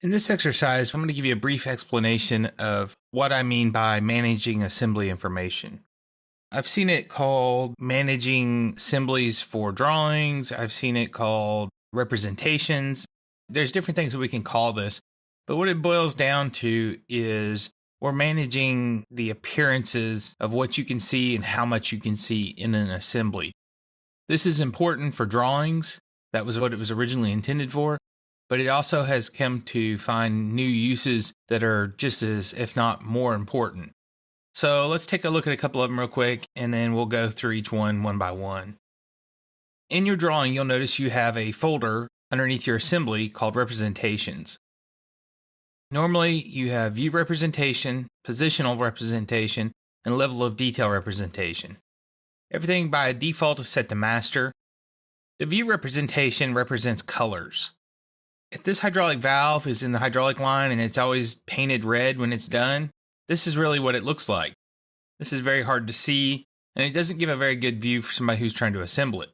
In this exercise, I'm going to give you a brief explanation of what I mean by managing assembly information. I've seen it called managing assemblies for drawings. I've seen it called representations. There's different things that we can call this, but what it boils down to is we're managing the appearances of what you can see and how much you can see in an assembly. This is important for drawings. That was what it was originally intended for. But it also has come to find new uses that are just as, if not more important. So let's take a look at a couple of them real quick, and then we'll go through each one by one. In your drawing, you'll notice you have a folder underneath your assembly called representations. Normally, you have view representation, positional representation, and level of detail representation. Everything by default is set to master. The view representation represents colors. If this hydraulic valve is in the hydraulic line and it's always painted red when it's done, this is really what it looks like. This is very hard to see, and it doesn't give a very good view for somebody who's trying to assemble it.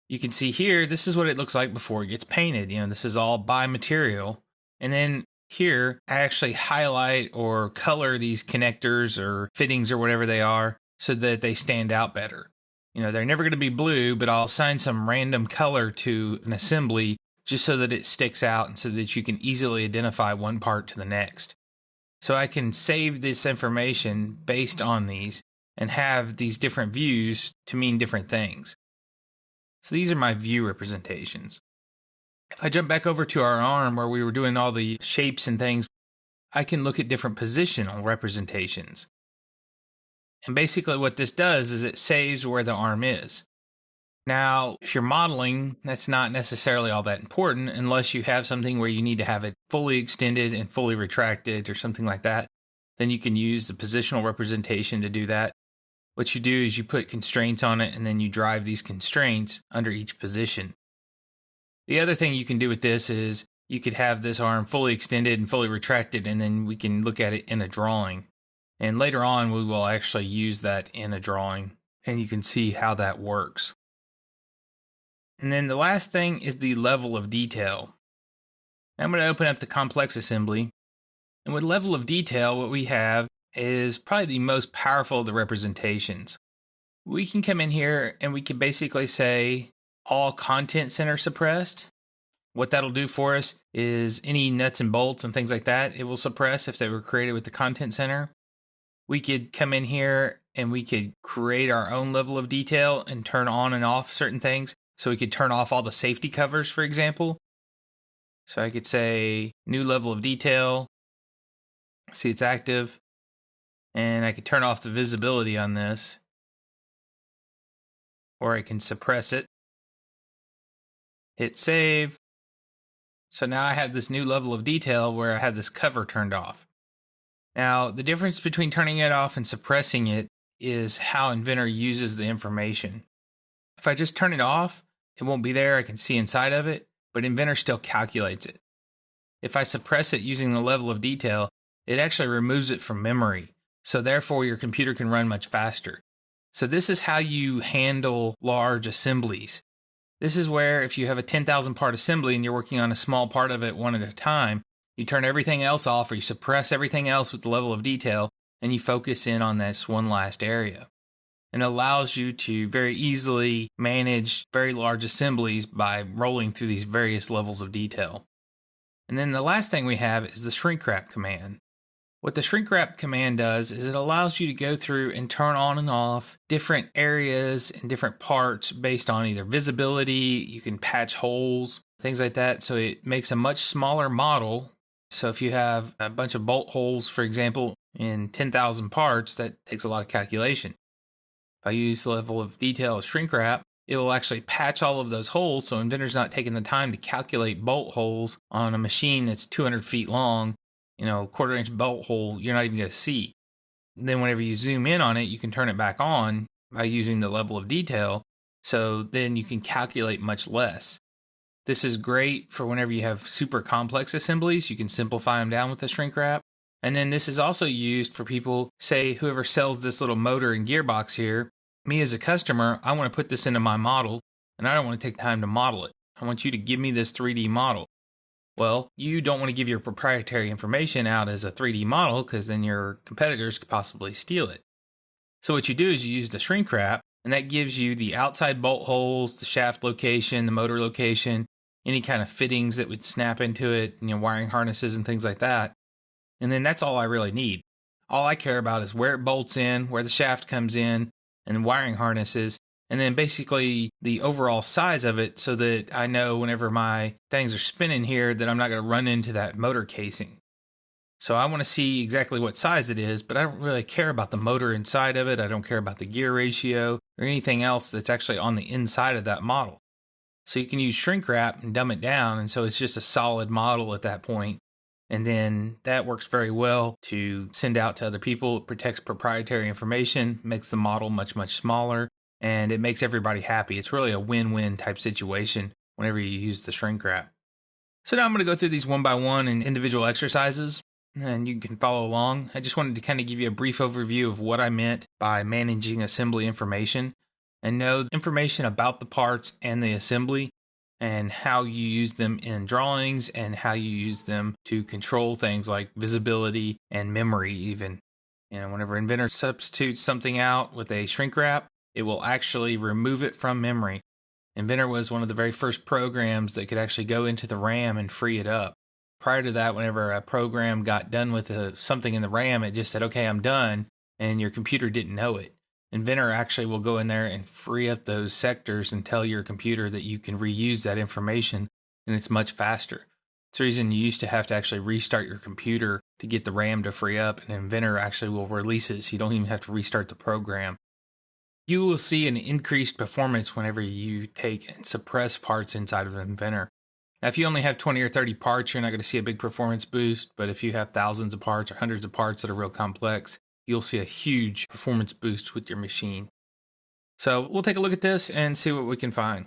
You can see here, this is what it looks like before it gets painted. This is all by material. And then here, I actually highlight or color these connectors or fittings or whatever they are so that they stand out better. They're never going to be blue, but I'll assign some random color to an assembly just so that it sticks out and so that you can easily identify one part to the next. So I can save this information based on these and have these different views to mean different things. So these are my view representations. If I jump back over to our arm where we were doing all the shapes and things, I can look at different positional representations. And basically what this does is it saves where the arm is. Now, if you're modeling, that's not necessarily all that important unless you have something where you need to have it fully extended and fully retracted or something like that. Then you can use the positional representation to do that. What you do is you put constraints on it and then you drive these constraints under each position. The other thing you can do with this is you could have this arm fully extended and fully retracted, and then we can look at it in a drawing. And later on, we will actually use that in a drawing, and you can see how that works. And then the last thing is the level of detail. I'm going to open up the complex assembly. And with level of detail, what we have is probably the most powerful of the representations. We can come in here and we can basically say all content center suppressed. What that'll do for us is any nuts and bolts and things like that, it will suppress if they were created with the content center. We could come in here and we could create our own level of detail and turn on and off certain things. So we could turn off all the safety covers, for example. So I could say new level of detail. See, it's active. And I could turn off the visibility on this. Or I can suppress it. Hit save. So now I have this new level of detail where I have this cover turned off. Now, the difference between turning it off and suppressing it is how Inventor uses the information. If I just turn it off, it won't be there. I can see inside of it, but Inventor still calculates it. If I suppress it using the level of detail, it actually removes it from memory. So therefore, your computer can run much faster. So this is how you handle large assemblies. This is where if you have a 10,000 part assembly and you're working on a small part of it one at a time, you turn everything else off or you suppress everything else with the level of detail and you focus in on this one last area. And allows you to very easily manage very large assemblies by rolling through these various levels of detail. And then the last thing we have is the shrink wrap command. What the shrink wrap command does is it allows you to go through and turn on and off different areas and different parts based on either visibility, you can patch holes, things like that. So it makes a much smaller model. So if you have a bunch of bolt holes, for example, in 10,000 parts, that takes a lot of calculation. If I use the level of detail of shrink wrap, it will actually patch all of those holes, so Inventor's not taking the time to calculate bolt holes on a machine that's 200 feet long. Quarter-inch bolt hole, you're not even going to see. And then whenever you zoom in on it, you can turn it back on by using the level of detail, so then you can calculate much less. This is great for whenever you have super complex assemblies. You can simplify them down with the shrink wrap. And then this is also used for people, say, whoever sells this little motor and gearbox here. Me as a customer, I want to put this into my model, and I don't want to take time to model it. I want you to give me this 3D model. Well, you don't want to give your proprietary information out as a 3D model because then your competitors could possibly steal it. So what you do is you use the shrink wrap, and that gives you the outside bolt holes, the shaft location, the motor location, any kind of fittings that would snap into it, wiring harnesses and things like that. And then that's all I really need. All I care about is where it bolts in, where the shaft comes in, and wiring harnesses, and then basically the overall size of it so that I know whenever my things are spinning here that I'm not going to run into that motor casing. So I want to see exactly what size it is, but I don't really care about the motor inside of it. I don't care about the gear ratio or anything else that's actually on the inside of that model. So you can use shrink wrap and dumb it down, and so it's just a solid model at that point. And then that works very well to send out to other people. It protects proprietary information, makes the model much, much smaller, and it makes everybody happy. It's really a win-win type situation whenever you use the shrink wrap. So now I'm going to go through these one by one in individual exercises, and you can follow along. I just wanted to kind of give you a brief overview of what I meant by managing assembly information, and know information about the parts and the assembly and how you use them in drawings and how you use them to control things like visibility and memory even. Whenever Inventor substitutes something out with a shrink wrap, it will actually remove it from memory. Inventor was one of the very first programs that could actually go into the RAM and free it up. Prior to that, whenever a program got done with something in the RAM, it just said, okay, I'm done, and your computer didn't know it. Inventor actually will go in there and free up those sectors and tell your computer that you can reuse that information, and it's much faster. It's the reason you used to have to actually restart your computer to get the RAM to free up, and Inventor actually will release it so you don't even have to restart the program. You will see an increased performance whenever you take and suppress parts inside of Inventor. Now, if you only have 20 or 30 parts, you're not going to see a big performance boost, but if you have thousands of parts or hundreds of parts that are real complex, you'll see a huge performance boost with your machine. So we'll take a look at this and see what we can find.